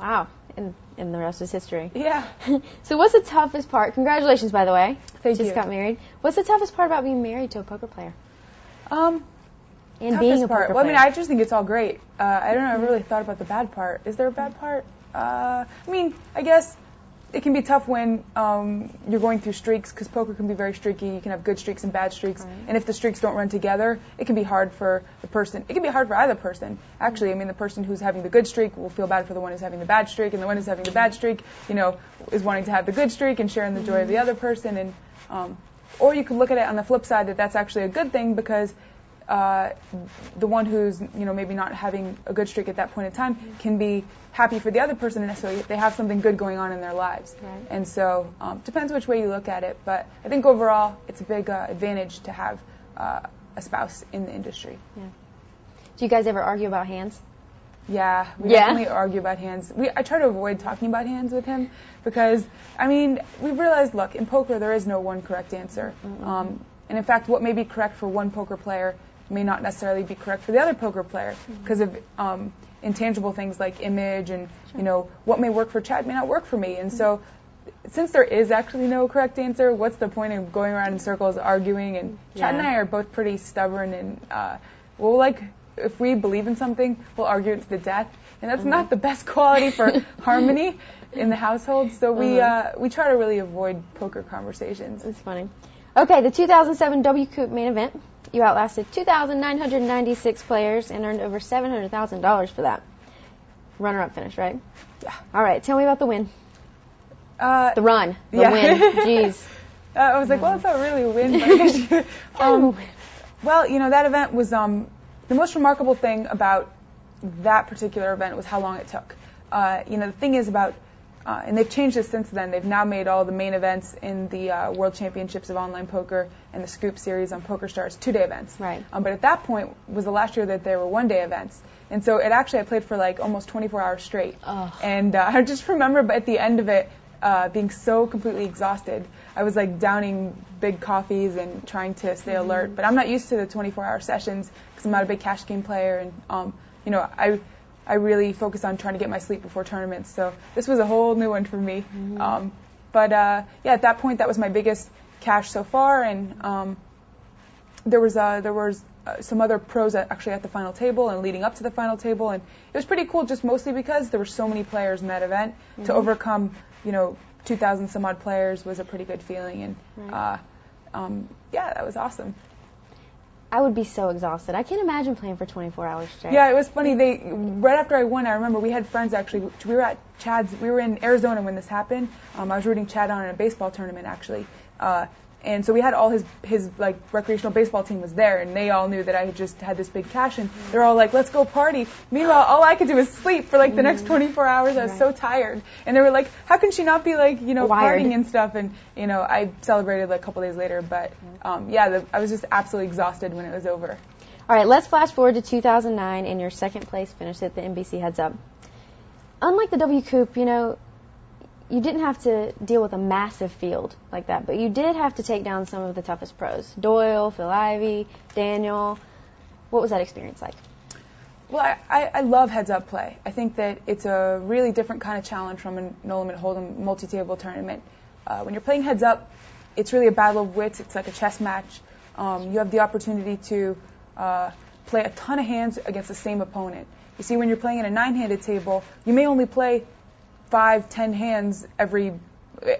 Wow. And the rest is history. Yeah. So what's the toughest part? Congratulations, by the way. Thank you. Just got married. What's the toughest part about being married to a poker player? And Toughest being a part. poker Well, I player. mean, I just think it's all great. I don't know. I really thought about the bad part. Is there a bad part? I mean, I guess it can be tough when you're going through streaks, because poker can be very streaky. You can have good streaks and bad streaks, Right. and if the streaks don't run together, it can be hard for the person. It can be hard for either person, actually. I mean, the person who's having the good streak will feel bad for the one who's having the bad streak, and the one who's having the bad streak, is wanting to have the good streak and sharing the joy of the other person. And or you could look at it on the flip side, that that's actually a good thing, because the one who's maybe not having a good streak at that point in time can be happy for the other person, and so they have something good going on in their lives. Right. And so depends which way you look at it, but I think overall it's a big advantage to have a spouse in the industry. Yeah. Do you guys ever argue about hands? Yeah, we Yeah? definitely argue about hands. I try to avoid talking about hands with him because, I mean, we've realized, look, in poker there is no one correct answer. And in fact, what may be correct for one poker player may not necessarily be correct for the other poker player because of intangible things like image and, what may work for Chad may not work for me. And so since there is actually no correct answer, what's the point of going around in circles arguing? And Chad and I are both pretty stubborn, and if we believe in something, we'll argue it to the death. And that's not the best quality for harmony in the household. So we try to really avoid poker conversations. That's funny. Okay, the 2007 WCOOP main event. You outlasted 2,996 players and earned over $700,000 for that. Runner-up finish, right? Yeah. All right, tell me about the win. The run. The win. Jeez. I was like, well, it's not really a win. But well, that event was the most remarkable thing about that particular event was how long it took. The thing is about, and they've changed this since then. They've now made all the main events in the World Championships of Online Poker and the Scoop Series on PokerStars 2-day events. Right. But at that point was the last year that they were 1-day events. And so I played for like almost 24 hours straight. Oh. And I just remember at the end of it being so completely exhausted. I was like downing big coffees and trying to stay alert. But I'm not used to the 24-hour sessions because I'm not a big cash game player. And, I really focus on trying to get my sleep before tournaments. So this was a whole new one for me. But at that point, that was my biggest cash so far. And there was some other pros actually at the final table and leading up to the final table. And it was pretty cool, just mostly because there were so many players in that event. To overcome, 2,000 some odd players was a pretty good feeling. And that was awesome. I would be so exhausted. I can't imagine playing for 24 hours straight. Yeah, it was funny. Right after I won, I remember we had friends actually. We were in Arizona when this happened. I was rooting Chad on in a baseball tournament actually. And so we had all his like recreational baseball team was there, and they all knew that I had just had this big cash, and they're all like, "Let's go party." Meanwhile, all I could do was sleep for like the next 24 hours. I was so tired, and they were like, "How can she not be like wired partying and stuff?" And I celebrated like a couple days later, but I was just absolutely exhausted when it was over. All right, let's flash forward to 2009 and your second place finish at the NBC Heads Up. Unlike the WCOOP, you didn't have to deal with a massive field like that, but you did have to take down some of the toughest pros. Doyle, Phil Ivey, Daniel. What was that experience like? Well, I love heads-up play. I think that it's a really different kind of challenge from a no-limit hold'em multi-table tournament. When you're playing heads-up, it's really a battle of wits. It's like a chess match. You have the opportunity to play a ton of hands against the same opponent. You see, when you're playing in a 9-handed table, you may only play 5-10 hands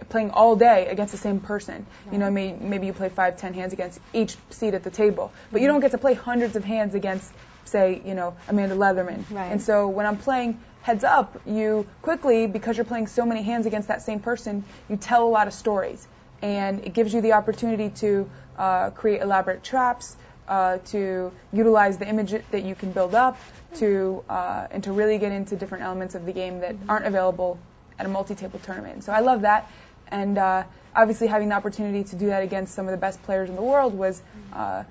playing all day against the same person. Right. Maybe you play 5-10 hands against each seat at the table, but you don't get to play hundreds of hands against, say, Amanda Leatherman. Right. And so when I'm playing heads up, you quickly, because you're playing so many hands against that same person, you tell a lot of stories, and it gives you the opportunity to create elaborate traps, to utilize the image that you can build up, and to really get into different elements of the game that aren't available at a multi-table tournament. So I love that, and obviously having the opportunity to do that against some of the best players in the world was a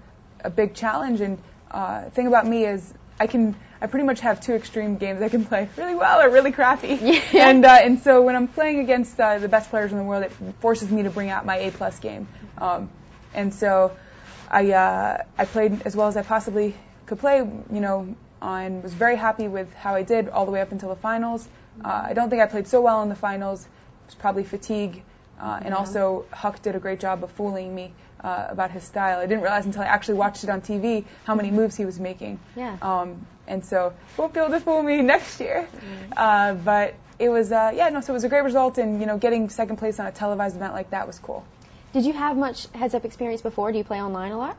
big challenge. And the thing about me is I pretty much have two extreme games. I can play really well or really crappy. Yeah. And so when I'm playing against the best players in the world, it forces me to bring out my A+ game. And so I played as well as I possibly could play, and was very happy with how I did all the way up until the finals. I don't think I played so well in the finals. It was probably fatigue. And also, Huck did a great job of fooling me about his style. I didn't realize until I actually watched it on TV how many moves he was making. Yeah. And so, won't be able to fool me next year. But it was, so it was a great result, and, getting second place on a televised event like that was cool. Did you have much heads-up experience before? Do you play online a lot?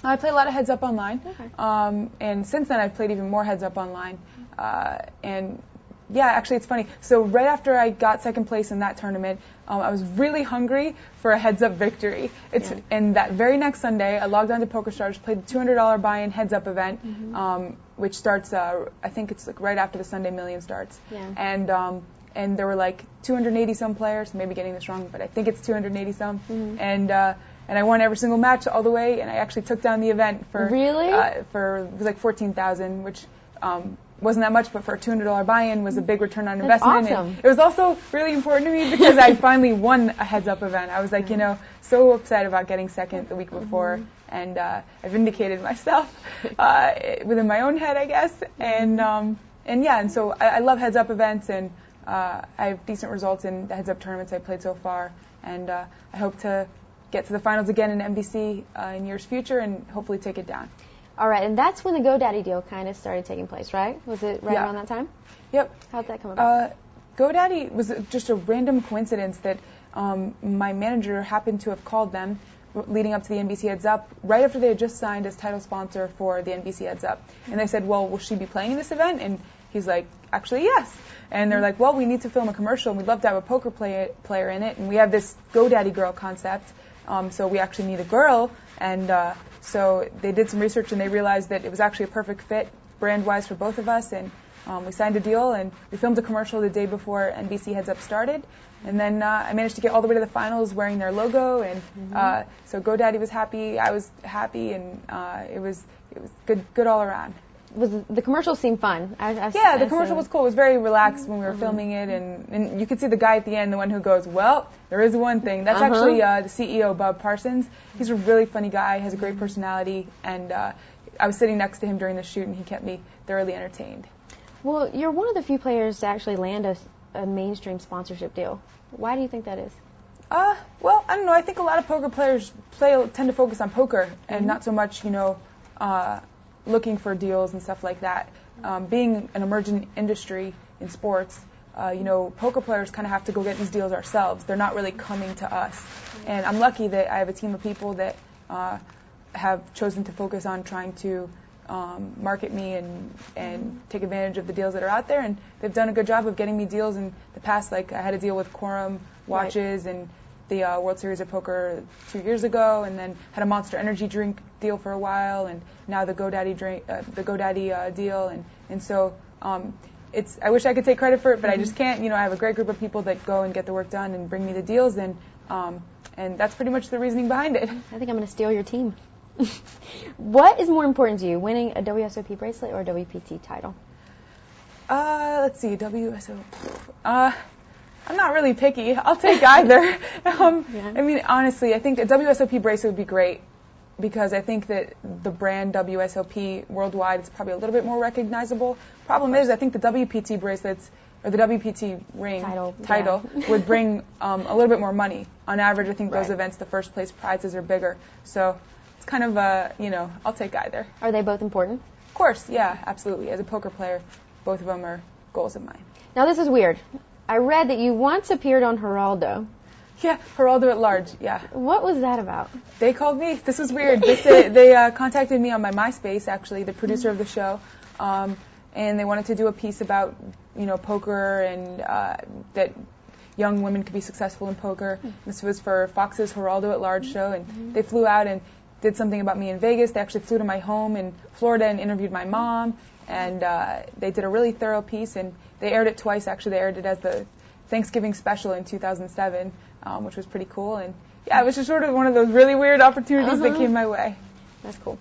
I play a lot of heads-up online. Okay. And since then, I've played even more heads-up online. Yeah, actually, it's funny. So right after I got second place in that tournament, I was really hungry for a heads-up victory. And that very next Sunday, I logged on to PokerStars, played the $200 buy-in heads-up event, which starts, I think it's like right after the Sunday Million starts. Yeah. And there were like 280-some players, maybe getting this wrong, but I think it's 280-some. And I won every single match all the way, and I actually took down the event for really? It was like $14,000, which wasn't that much, but for a $200 buy-in was a big return on investment. Awesome. And it was also really important to me because I finally won a heads-up event. I was like, so upset about getting second the week before, and I vindicated myself within my own head, I guess. And so I love heads-up events, and I have decent results in the heads-up tournaments I've played so far, and I hope to get to the finals again in NBC in years future and hopefully take it down. All right, and that's when the GoDaddy deal kind of started taking place, right? Was it right around that time? Yep. How'd that come about? GoDaddy was just a random coincidence that my manager happened to have called them leading up to the NBC Heads Up right after they had just signed as title sponsor for the NBC Heads Up. And they said, well, will she be playing in this event? And he's like, actually, yes. And they're like, well, we need to film a commercial, and we'd love to have a poker player in it. And we have this GoDaddy girl concept, so we actually need a girl. And so they did some research, and they realized that it was actually a perfect fit brand-wise for both of us. And we signed a deal, and we filmed a commercial the day before NBC Heads Up started. And then I managed to get all the way to the finals wearing their logo. And so GoDaddy was happy, I was happy, and it was good all around. The commercial seemed fun. The commercial was cool. It was very relaxed when we were filming it, and you could see the guy at the end, the one who goes, well, there is one thing. That's actually the CEO, Bob Parsons. He's a really funny guy, has a great personality, and I was sitting next to him during the shoot, and he kept me thoroughly entertained. Well, you're one of the few players to actually land a mainstream sponsorship deal. Why do you think that is? Well, I don't know. I think a lot of poker players tend to focus on poker and not so much, looking for deals and stuff like that. Being an emerging industry in sports, poker players kind of have to go get these deals ourselves. They're not really coming to us. And I'm lucky that I have a team of people that have chosen to focus on trying to market me and take advantage of the deals that are out there. And they've done a good job of getting me deals in the past. Like I had a deal with Quorum Watches and the World Series of Poker 2 years ago, and then had a Monster Energy drink deal for a while, and now the GoDaddy deal, and so I wish I could take credit for it, but I just can't. I have a great group of people that go and get the work done and bring me the deals, and that's pretty much the reasoning behind it. I think I'm going to steal your team. What is more important to you, winning a WSOP bracelet or a WPT title? Let's see, WSOP. I'm not really picky. I'll take either. I mean, honestly, I think a WSOP bracelet would be great because I think that the brand WSOP worldwide is probably a little bit more recognizable. Problem is, I think the WPT bracelets or the WPT ring title would bring a little bit more money. On average, I think those events, the first place prizes are bigger. So it's kind of I'll take either. Are they both important? Of course, yeah, absolutely. As a poker player, both of them are goals of mine. Now, this is weird. I read that you once appeared on Geraldo. Yeah, Geraldo at Large, yeah. What was that about? They called me. This was weird. They contacted me on my MySpace, actually, the producer of the show, and they wanted to do a piece about, poker and that young women could be successful in poker. This was for Fox's Geraldo at Large show, and they flew out and did something about me in Vegas. They actually flew to my home in Florida and interviewed my mom, and they did a really thorough piece, and they aired it twice, actually. They aired it as the Thanksgiving special in 2007, which was pretty cool. And, yeah, it was just sort of one of those really weird opportunities that came my way. That's cool.